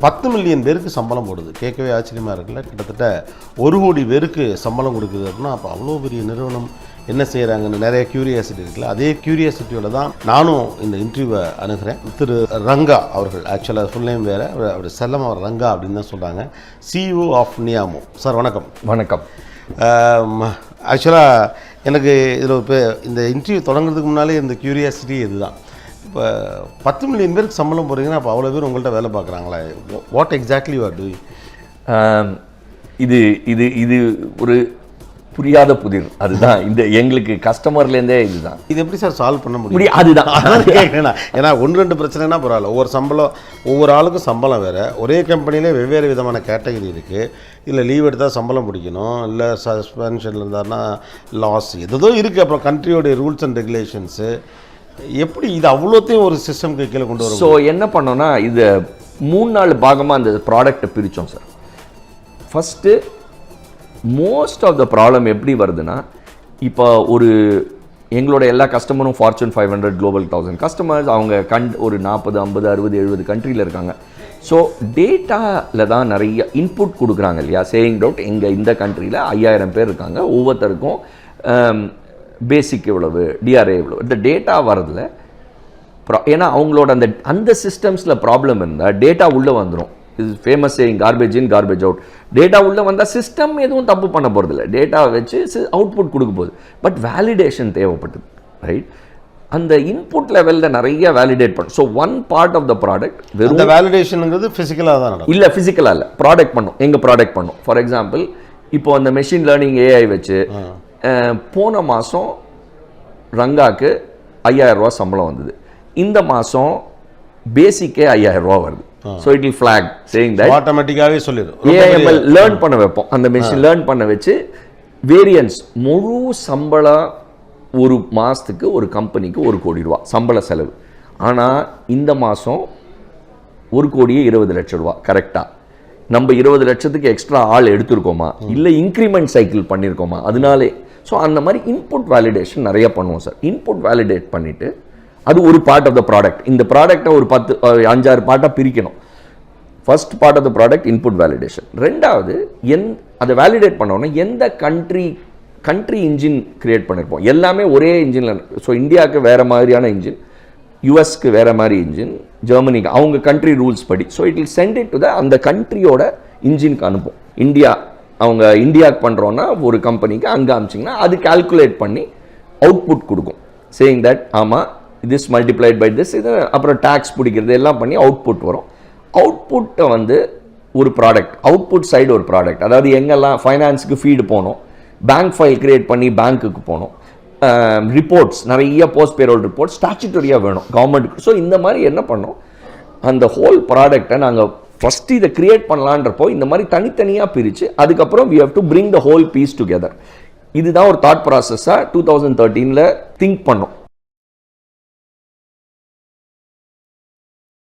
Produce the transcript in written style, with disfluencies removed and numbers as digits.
10 million பேருக்கு சம்பளம் போடுது. கேட்கவே ஆச்சரியமாக இருக்குல்ல. கிட்டத்தட்ட 1 கோடி பேருக்கு சம்பளம் கொடுக்குது அப்படின்னா அப்போ அவ்வளோ பெரிய நிறுவனம் என்ன செய்கிறாங்கன்னு நிறைய க்யூரியாசிட்டி இருக்குல்ல. அதே க்யூரியாசிட்டியோட தான் நானும் இந்த இன்டர்வியூவை அணுகிறேன். திரு ரங்கா அவர்கள், ஆக்சுவலாக ஃபுல் நேம் வேறு, அவர் செல்லம் அவர் ரங்கா அப்படின்னு தான் சொல்கிறாங்க, CEO ஆஃப் நியாமோ. சார் வணக்கம். வணக்கம். ஆக்சுவலாக எனக்கு இதில் இந்த இன்டர்வியூ தொடங்குறதுக்கு முன்னாலே இந்த க்யூரியாசிட்டி இதுதான். இப்போ 10 மில்லியன் பேருக்கு சம்பளம் போகிறீங்கன்னா அப்போ அவ்வளோ பேர் உங்கள்கிட்ட வேலை பார்க்குறாங்களா? What exactly you are doing? இது இது இது ஒரு புரியாத புதிர். அதுதான் இந்த எங்களுக்கு கஸ்டமர்லேருந்தே இதுதான். இது எப்படி சார் சால்வ் பண்ண முடியும்? அதுதான் ஏன்னா 1-2 பிரச்சனைனா பரவாயில்ல. ஒவ்வொரு ஆளுக்கும் சம்பளம் வேறு, ஒரே கம்பெனிலே வெவ்வேறு விதமான கேட்டகரி இருக்குது. இல்லை லீவ் எடுத்தால் சம்பளம் பிடிக்கணும், இல்லை சஸ்பென்ஷனில் இருந்தாருன்னா லாஸ், எதோ இருக்குது. அப்புறம் கண்ட்ரியோடைய ரூல்ஸ் அண்ட் ரெகுலேஷன்ஸு, எப்படி இது அவ்வளோத்தையும் ஒரு சிஸ்டம்க்கு கீழே கொண்டு வரும்? ஸோ என்ன பண்ணோன்னா இது 3-4 பாகமாக அந்த ப்ராடக்டை பிரித்தோம் sir. First most of the problem எப்படி வருதுன்னா, இப்போ எங்களோட எல்லா கஸ்டமரும் Fortune 500 Global 1000 கஸ்டமர்ஸ். அவங்க ஒரு 40, 50, 60, 70 கண்ட்ரியில் இருக்காங்க. ஸோ டேட்டாவில் தான் நிறைய இன்புட் கொடுக்குறாங்க இல்லையா. சேயிங் டவுட் எங்கள் இந்த கண்ட்ரியில் 5000 பேர் இருக்காங்க, ஒவ்வொருத்தருக்கும் பேசிக் எவ்வளவு, டிஆர்ஏ எவ்வளவு, இந்த டேட்டா வரதில்ல. ஏன்னா அவங்களோட அந்த சிஸ்டம்ஸில் ப்ராப்ளம் இருந்தால் டேட்டா உள்ளே வந்துடும். இது famous saying, garbage in garbage out. Data உள்ளே வந்தால் சிஸ்டம் எதுவும் தப்பு பண்ண போகிறதில்ல, டேட்டாவை வச்சு அவுட்புட் கொடுக்க போகுது. பட் வேலிடேஷன் தேவைப்பட்டது, ரைட்? அந்த இன்புட் லெவலில் நிறைய வேலிடேட் பண்ணும். So one part of the product வெறும் வேலிடேஷனுங்கிறது ஃபிசிக்கலாக தான் நடக்கும். இல்லை ஃபிசிக்கலாக இல்லை, ப்ராடக்ட் பண்ணும். எங்கள் ப்ராடக்ட் பண்ணும். ஃபார் எக்ஸாம்பிள் இப்போ அந்த மெஷின் லேர்னிங் ஏஐ வச்சு போன மாதம் ரங்காக்கு 5000 ரூபா சம்பளம் வந்தது. இந்த மாதம் பேசிக்கே 5000 ரூபா வருது. So it will flag saying that ஆட்டோமேட்டிக்காவே சொல்லிடும். AML லேர்ன் பண்ண வைப்போம். அந்த மெஷின் லேர்ன் பண்ண வச்சு வேரியன்ஸ் முழு சம்பளம் ஒரு மாதத்துக்கு ஒரு கம்பெனிக்கு 1 கோடி ரூபா சம்பள செலவு. ஆனால் இந்த மாதம் 1,20,00,000 ரூபா கரெக்டாக நம்ம 20 லட்சத்துக்கு எக்ஸ்ட்ரா ஆள் எடுத்துருக்கோமா, இல்லை இன்க்ரிமெண்ட் சைக்கிள் பண்ணியிருக்கோமா, அதனாலே. ஸோ அந்த மாதிரி இன்புட் வேலிடேஷன் நிறைய பண்ணுவோம் சார். இன்புட் வேலிடேட் பண்ணிவிட்டு அது ஒரு பார்ட் ஆஃப் த ப்ராடக்ட். இந்த ப்ராடக்டை ஒரு 5-6 பார்ட்டாக பிரிக்கணும். First part of the product input validation. ரெண்டாவது அதை வேலிடேட் பண்ணோன்னா எந்த கண்ட்ரி இன்ஜின் கிரியேட் பண்ணியிருப்போம். எல்லாமே ஒரே இன்ஜினில். ஸோ இந்தியாவுக்கு வேறு மாதிரியான இன்ஜின், யூஎஸ்க்கு வேறு மாதிரி இன்ஜின், ஜெர்மனிக்கு அவங்க கண்ட்ரி ரூல்ஸ் படி. So it will send it to அந்த கண்ட்ரியோட இன்ஜினுக்கு அனுப்பும். அவங்க இந்தியாவுக்கு பண்ணுறோன்னா ஒரு கம்பெனிக்கு அங்கே அனுப்பிச்சிங்கன்னா அது கால்குலேட் பண்ணி அவுட்புட் கொடுக்கும். சேயிங் தட் ஆமாம் திஸ் மல்டிப்ளைட் பை திஸ், இது அப்புறம் டேக்ஸ் பிடிக்கிறது எல்லாம் பண்ணி அவுட்புட் வரும். அவுட்புட்டை ஒரு ப்ராடக்ட், அவுட்புட் சைடு ஒரு ப்ராடக்ட். அதாவது எங்கெல்லாம் ஃபைனான்ஸுக்கு ஃபீடு போகணும், பேங்க் ஃபைல் கிரியேட் பண்ணி பேங்க்குக்கு போகணும், ரிப்போர்ட்ஸ் நிறைய போஸ்ட் பேரோல் ரிப்போர்ட் ஸ்டாச்சுட்டரியாக வேணும் கவர்மெண்ட்டுக்கு. ஸோ இந்த மாதிரி என்ன பண்ணோம், அந்த ஹோல் ப்ராடக்டை நாங்கள் ஃபஸ்ட்டு இதை கிரியேட் பண்ணலான்றப்போ இந்த மாதிரி தனித்தனியாக பிரித்து அதுக்கப்புறம் we have to bring the whole piece together. இதுதான் ஒரு தாட் ப்ராசஸாக 2013 திங்க் பண்ணோம்.